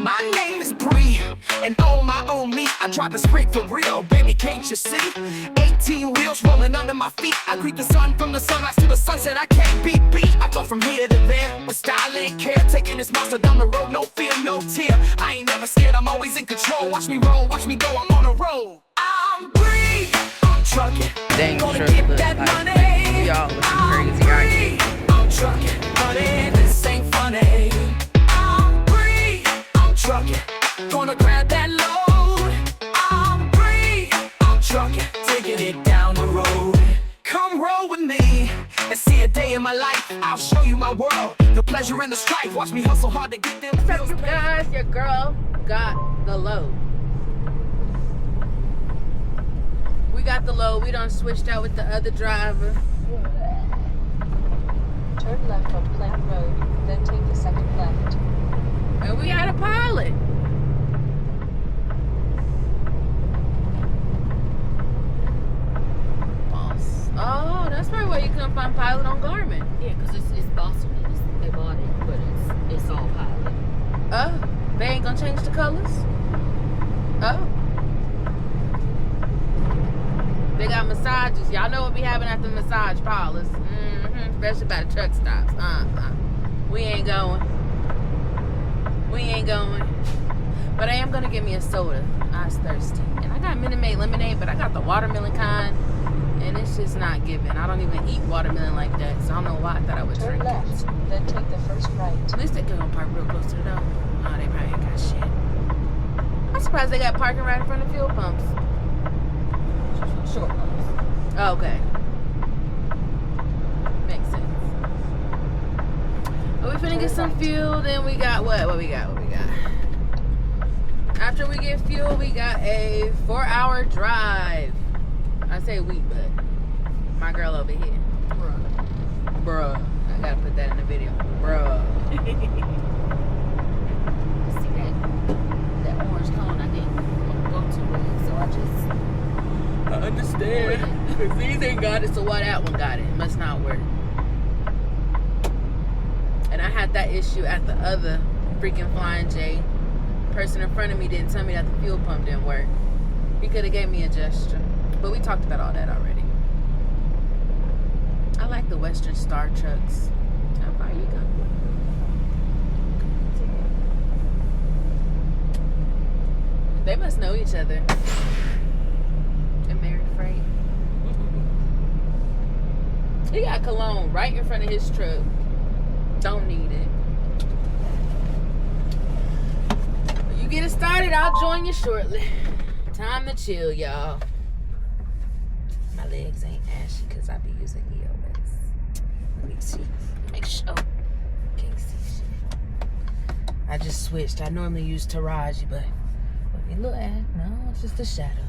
My name is Bree, and on my own meat, I drive the sprint for real, baby, can't you see? 18 wheels rolling under my feet. I greet the sun from the sunrise to the sunset, I can't be beat. I go from here to there, with style and care, taking this monster down the road, no fear, no tear. I ain't never scared, I'm always in control. Watch me roll, watch me go, I'm on a roll. I'm Bree, I'm trucking, gonna get that money. Y'all looking crazy, right? I'm trucking, money, this ain't funny. I'm Bree, I'm trucking, gonna grab that load. I'm Bree, I'm trucking, taking it down the road. Come roll with me and see a day in my life. I'll show you my world, the pleasure and the strife. Watch me hustle hard to get them. What's up, you guys? Your girl got the load. We got the load. We done switched out with the other driver. Turn left on Plant Road, then take the second left. And we got a pilot. Boss. Oh, that's probably why you couldn't find pilot on Garmin. Yeah, because it's Boston. They bought it, but it's all pilot. Oh, they ain't gonna change the colors? Oh. They got massages. Y'all know what we having at the massage parlors. Especially by the truck stops. We ain't going. We ain't going. But I am gonna get me a soda. I was thirsty. And I got Minute Maid lemonade, but I got the watermelon kind. And it's just not giving. I don't even eat watermelon like that. So I don't know why I thought I would Turn drink left, it. then take the first right. At least they could go park real close to the door. Oh, they probably ain't got shit. I'm surprised they got parking right in front of fuel pumps. Short ones. Oh, okay. Makes sense. But we finna get some fuel, then we got what we got. After we get fuel, we got a 4-hour drive. I say we, but my girl over here. Bruh. I gotta put that in the video. Bruh. See that orange cone I didn't go to it, so I just... I understand. Because these ain't got it, so why that one got it? It must not work. And I had that issue at the other freaking Flying J. Person in front of me didn't tell me that the fuel pump didn't work. He could have gave me a gesture. But we talked about all that already. I like the Western Star trucks. How far you go? They must know each other. And married freight. He got cologne right in front of his truck. Don't need it. When you get it started, I'll join you shortly. Time to chill, y'all. My legs ain't ashy because I be using EOS. Let me see. Make sure. Can't see shit. I just switched. I normally use Taraji, but look at no, it's just a shadow.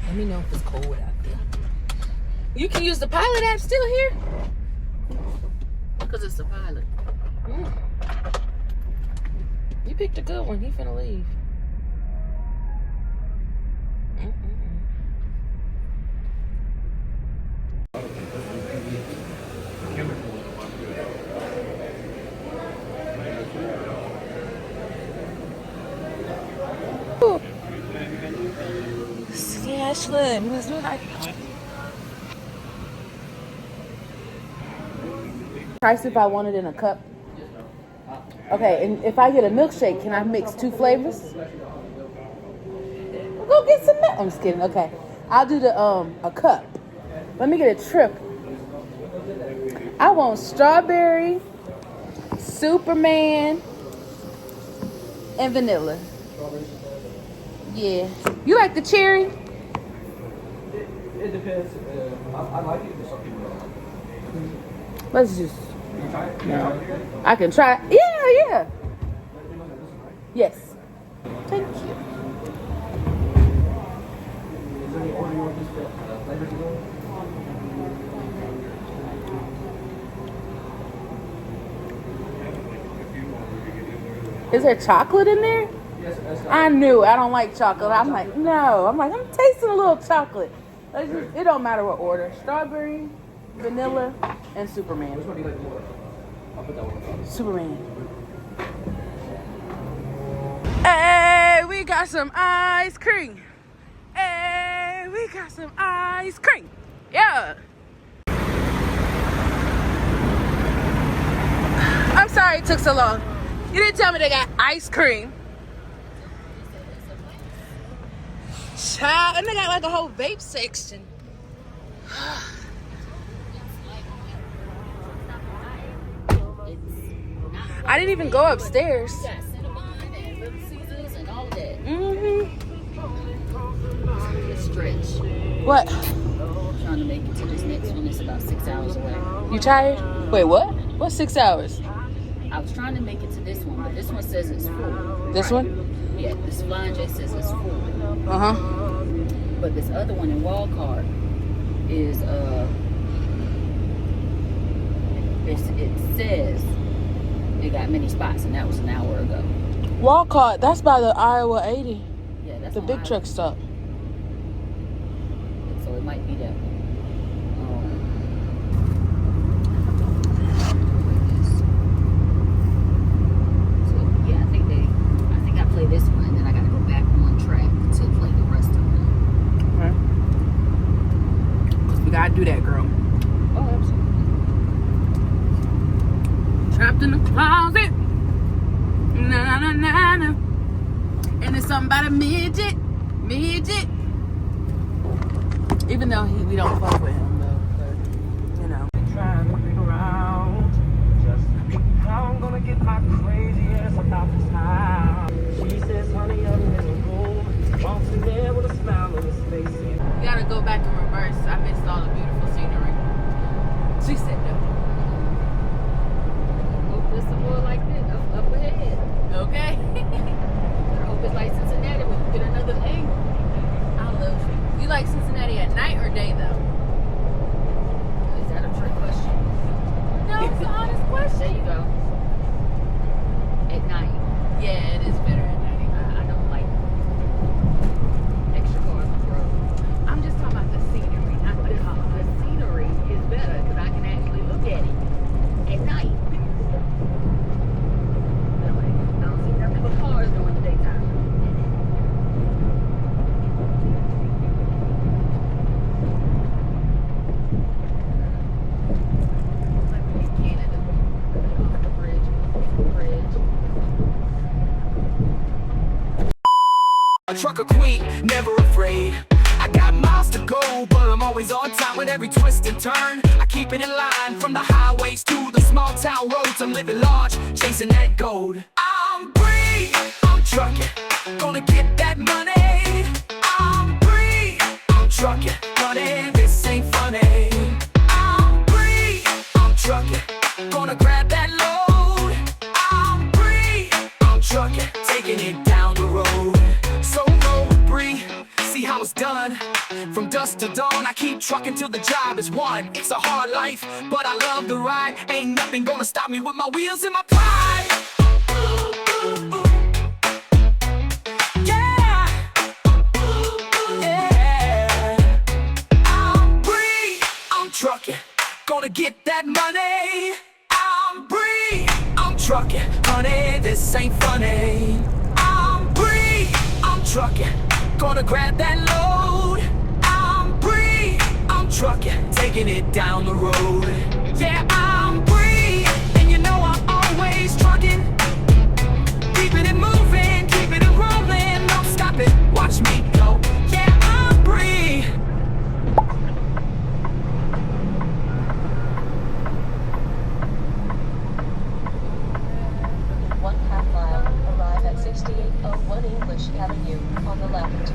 Let me know if it's cold out there. You can use the pilot app still here? Because it's a pilot. You picked a good one. He finna leave. Price if I want it in a cup. Okay, and if I get a milkshake, can I mix 2 flavors? We'll go get some milk. I'm just kidding. Okay, I'll do the a cup. Let me get a trip. I want strawberry, Superman, and vanilla. Yeah. You like the cherry? It depends. I like it, but some people don't. Let's just. Can you try it? No. I can try. Yeah. Yes. Thank you. Is there any order you want this flavor to go? Is there chocolate in there? Yes, that's I knew. I don't like chocolate. I'm like, no. I'm tasting a little chocolate. It don't matter what order. Strawberry, vanilla, and Superman. Which one do you like more? I'll put that one on. Superman. Hey, we got some ice cream. Hey, we got some ice cream. Yeah. I'm sorry it took so long. You didn't tell me they got ice cream. Child, and they got like a whole vape section. I didn't even go upstairs. You got Cinnabon and Little Caesars and all of that. Mm-hmm. It's stretch. What? Trying to make it to this next one. It's about 6 hours away. You tired? Wait, what? What's 6 hours? I was trying to make it to this one, but this one says it's full. This one? Yeah, this Flying J says it's full. Uh-huh. But this other one in Wildcard is it says it got many spots, and that was an hour ago. Walcott, that's by the Iowa 80. Yeah, that's The on big Iowa. truck stop. So it might be that one. So yeah, I think I play this one, and then I gotta go back on track to play the rest of them. Okay. 'Cause we gotta do that, girl. Oh, absolutely. Trapped in the closet. Na na na na na. And there's something about a midget. Midget. Even though we don't fuck with him though, but you know. Trying to figure out just how I'm gonna get my crazy ass about this house. She says, honey, I'm miserable. Walks in there with a smile on his face. You gotta go back in reverse. I missed all the beautiful scenery. She said no. Hope there's some more like this up ahead. Okay. I hope it's like Cincinnati when you get another angle. I love you. You like Cincinnati at night or day though? Is that a trick question? No, it's an honest There question. you go. At night. Yeah, it is better at night. I don't like extra cars on the road. I'm just talking about the scenery, not the car. The scenery is better because I can actually look at it at night. I don't see nothing but cars during the daytime. Like we're in Canada, off the bridge. A trucker queen, never afraid. I got miles to go, but I'm always on time with every twist and turn. I keep it in line from the highways to the small town roads. I'm living large, chasing that gold. I'm free, I'm trucking, gonna get that money. I'm free, I'm trucking, money, this ain't funny. I'm free, I'm trucking, gonna grab that load. I'm free, I'm trucking, taking it down the road. So roll, Bree, see how it's done. From dusk to dawn, I keep trucking till the job is won. It's a hard life, but I love the ride. Ain't nothing gonna stop me with my wheels in my pride. Yeah, yeah. I'm free, I'm trucking, gonna get that money. I'm free, I'm trucking, honey, this ain't funny. I'm free, I'm trucking, gonna grab that load. I'm free, I'm trucking, taking it down the road. Yeah, I'm free, and you know I'm always trucking. Keeping it moving, keeping it rolling, don't stop it, watch me go. Yeah, I'm free. One half mile. Arrive at 6801 English Avenue on the left.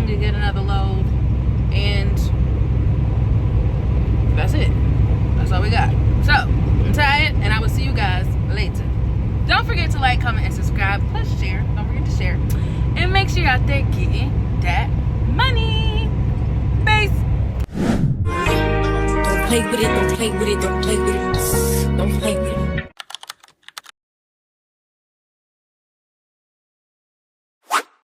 long to get another load. And that's it. That's all we got. So, I'm tired, and I will see you guys later. Don't forget to like, comment, and subscribe. Plus share. Don't forget to share. And make sure you're out there getting that money. Peace. Don't play with it, don't play with it, don't play with it. Don't play with it.